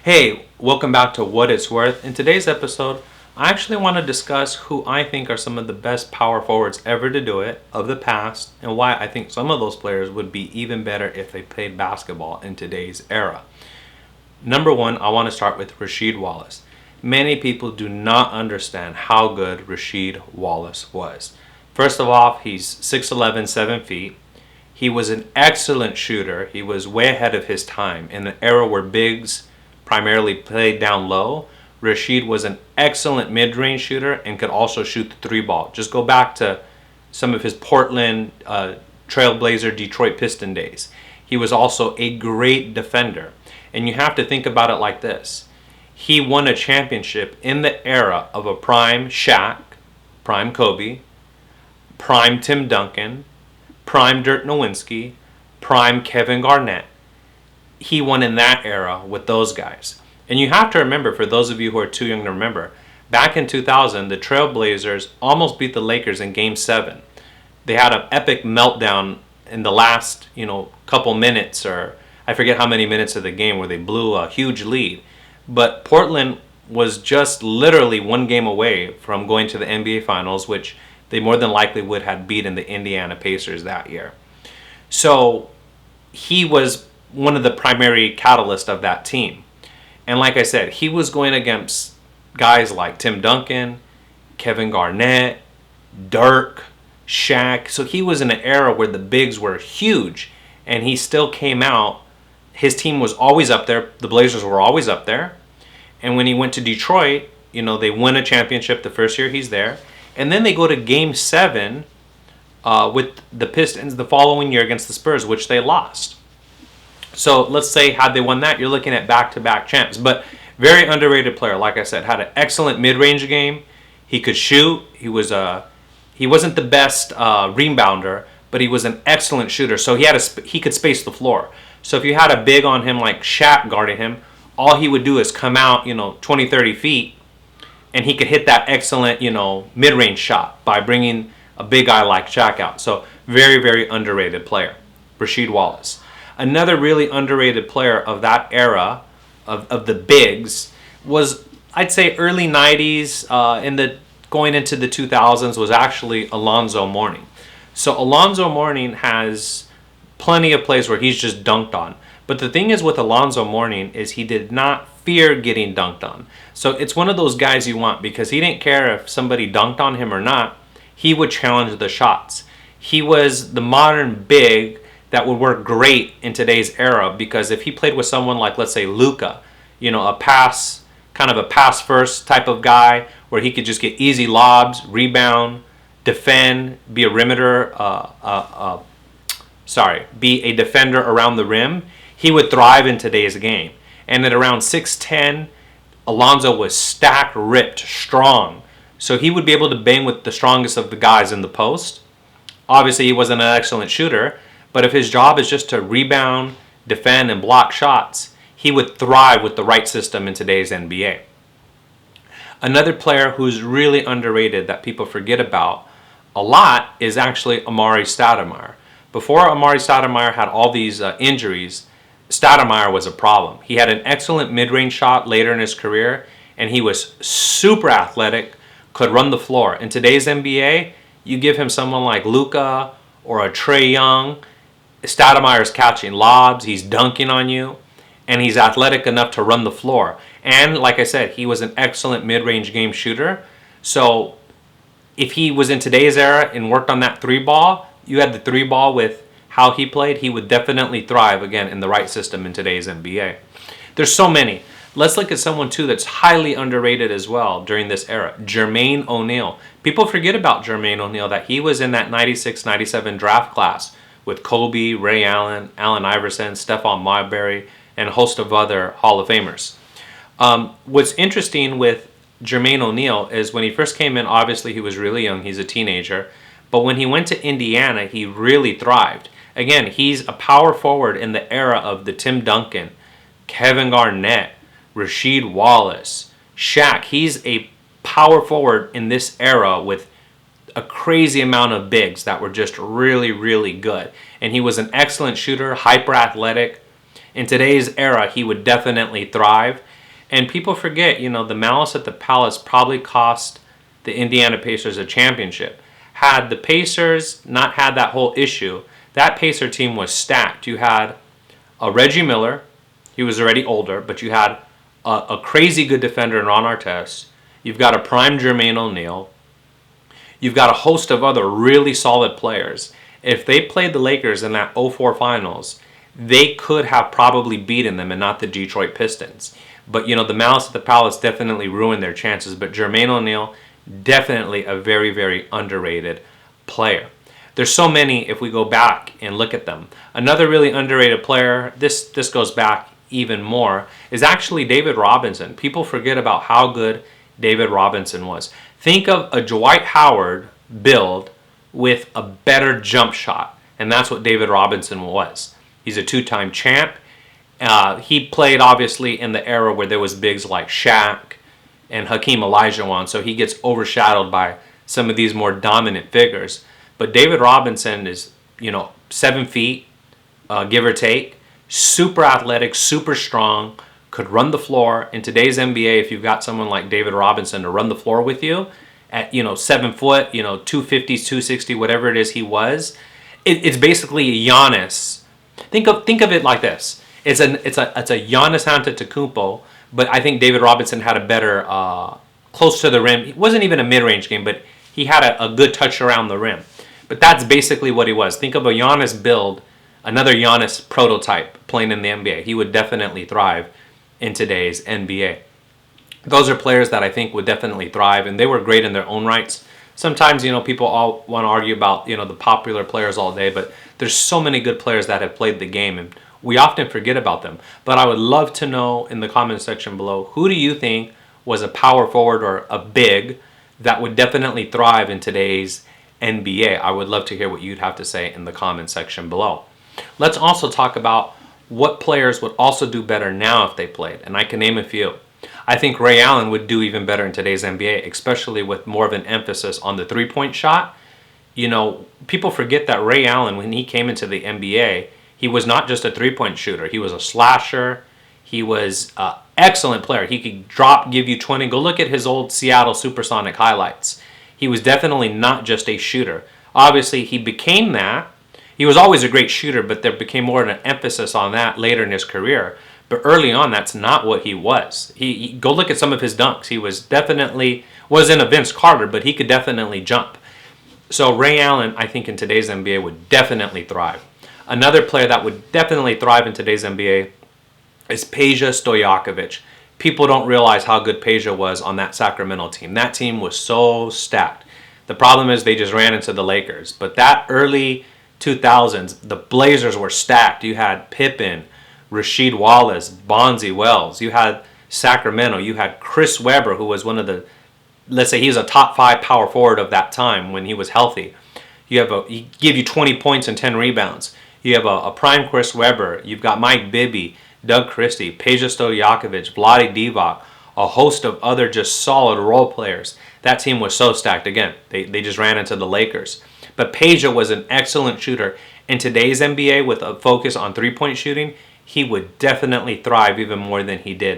Hey, welcome back to What It's Worth. In today's episode, I actually want to discuss who I think are some of the best power forwards ever to do it of the past and why I think some of those players would be even better if they played basketball in today's era. Number one, I want to start with Rasheed Wallace. Many people do not understand how good Rasheed Wallace was. First of all, he's 6'11", 7 feet. He was an excellent shooter. He was way ahead of his time in an era where bigs primarily played down low. Rasheed was an excellent mid-range shooter and could also shoot the three ball. Just go back to some of his Portland Trailblazer Detroit Piston days. He was also a great defender. And you have to think about it like this. He won a championship in the era of a prime Shaq, prime Kobe, prime Tim Duncan, prime Dirk Nowitzki, prime Kevin Garnett. He won in that era with those guys. And you have to remember, for those of you who are too young to remember, back in 2000, the Trailblazers almost beat the Lakers in Game 7. They had an epic meltdown in the last, couple minutes, or I forget how many minutes of the game, where they blew a huge lead. But Portland was just literally one game away from going to the NBA Finals, which they more than likely would have beaten the Indiana Pacers that year. So he was one of the primary catalysts of that team. And like I said, he was going against guys like Tim Duncan, Kevin Garnett, Dirk, Shaq. So he was in an era where the bigs were huge, and he still came out. His team was always up there. The Blazers were always up there. And when he went to Detroit, they win a championship the first year he's there. And then they go to Game 7 with the Pistons the following year against the Spurs, which they lost. So let's say had they won that, you're looking at back-to-back champs. But very underrated player, like I said, had an excellent mid-range game. He could shoot. He wasn't the best rebounder, but he was an excellent shooter. So he could space the floor. So if you had a big on him like Shaq guarding him, all he would do is come out, 20, 30 feet, and he could hit that excellent, mid-range shot by bringing a big guy like Shaq out. So very, very underrated player, Rasheed Wallace. Another really underrated player of that era, of the bigs, was, I'd say, early 90s, going into the 2000s, was actually Alonzo Mourning. So Alonzo Mourning has plenty of plays where he's just dunked on. But the thing is with Alonzo Mourning is he did not fear getting dunked on. So it's one of those guys you want, because he didn't care if somebody dunked on him or not. He would challenge the shots. He was the modern big that would work great in today's era, because if he played with someone like, let's say, Luka, a pass first type of guy where he could just get easy lobs, rebound, defend, be a defender around the rim, he would thrive in today's game. And at around 6'10", Alonzo was stacked, ripped, strong. So he would be able to bang with the strongest of the guys in the post. Obviously, he wasn't an excellent shooter, but if his job is just to rebound, defend, and block shots, he would thrive with the right system in today's NBA. Another player who's really underrated that people forget about a lot is actually Amari Stoudemire. Before Amari Stoudemire had all these injuries, Stoudemire was a problem. He had an excellent mid-range shot later in his career, and he was super athletic, could run the floor. In today's NBA, you give him someone like Luka or a Trae Young, Stoudemire's catching lobs, he's dunking on you, and he's athletic enough to run the floor. And like I said, he was an excellent mid-range game shooter. So if he was in today's era and worked on that three ball, you had the three ball with how he played, he would definitely thrive, again, in the right system in today's NBA. There's so many. Let's look at someone, too, that's highly underrated as well during this era, Jermaine O'Neal. People forget about Jermaine O'Neal, that he was in that 96-97 draft class with Kobe, Ray Allen, Allen Iverson, Stephon Marbury, and a host of other Hall of Famers. What's interesting with Jermaine O'Neal is when he first came in, obviously he was really young, he's a teenager, but when he went to Indiana, he really thrived. Again, he's a power forward in the era of the Tim Duncan, Kevin Garnett, Rasheed Wallace, Shaq. He's a power forward in this era with a crazy amount of bigs that were just really, really good. And he was an excellent shooter, hyper athletic. In today's era, he would definitely thrive. And people forget, the malice at the palace probably cost the Indiana Pacers a championship. Had the Pacers not had that whole issue, that Pacer team was stacked. You had a Reggie Miller. He was already older, but you had a crazy good defender in Ron Artest. You've got a prime Jermaine O'Neal. You've got a host of other really solid players. If they played the Lakers in that '04 finals, they could have probably beaten them and not the Detroit Pistons. But, the malice at the palace definitely ruined their chances. But Jermaine O'Neal, definitely a very, very underrated player. There's so many if we go back and look at them. Another really underrated player, this goes back even more, is actually David Robinson. People forget about how good David Robinson was. Think of a Dwight Howard build with a better jump shot, and that's what David Robinson was. He's a two-time champ. He played, obviously, in the era where there was bigs like Shaq and Hakeem Olajuwon, so he gets overshadowed by some of these more dominant figures. But David Robinson is, 7 feet, give or take, super athletic, super strong, could run the floor. In today's NBA, if you've got someone like David Robinson to run the floor with you at, 7 foot, 250, 260, whatever it is he was, it's basically a Giannis. Think of it like this. It's a Giannis Antetokounmpo, but I think David Robinson had a better close to the rim. It wasn't even a mid-range game, but he had a good touch around the rim. But that's basically what he was. Think of a Giannis build, another Giannis prototype playing in the NBA. He would definitely thrive in today's NBA. Those are players that I think would definitely thrive, and they were great in their own rights. Sometimes, people all want to argue about, the popular players all day, but there's so many good players that have played the game, and we often forget about them. But I would love to know in the comment section below, who do you think was a power forward or a big that would definitely thrive in today's NBA? I would love to hear what you'd have to say in the comment section below. Let's also talk about what players would also do better now if they played, and I can name a few. I think Ray Allen would do even better in today's NBA, especially with more of an emphasis on the three-point shot. People forget that Ray Allen, when he came into the NBA, he was not just a three-point shooter. He was a slasher. He was an excellent player. He could give you 20. Go look at his old Seattle Supersonic highlights. He was definitely not just a shooter. Obviously, he became that. He was always a great shooter, but there became more of an emphasis on that later in his career. But early on, that's not what he was. He go look at some of his dunks. He wasn't a Vince Carter, but he could definitely jump. So Ray Allen, I think in today's NBA would definitely thrive. Another player that would definitely thrive in today's NBA is Peja Stojakovic. People don't realize how good Peja was on that Sacramento team. That team was so stacked. The problem is they just ran into the Lakers. But that early 2000s, the Blazers were stacked. You had Pippen, Rasheed Wallace, Bonzi Wells. You had Sacramento. You had Chris Webber, who was one of the, let's say he was a top 5 power forward of that time when he was healthy. He give you 20 points and 10 rebounds. You have a prime Chris Webber. You've got Mike Bibby, Doug Christie, Peja Stojakovic, Vlade Divac, a host of other just solid role players. That team was so stacked. Again, they just ran into the Lakers. But Peja was an excellent shooter. In today's NBA, with a focus on three-point shooting, he would definitely thrive even more than he did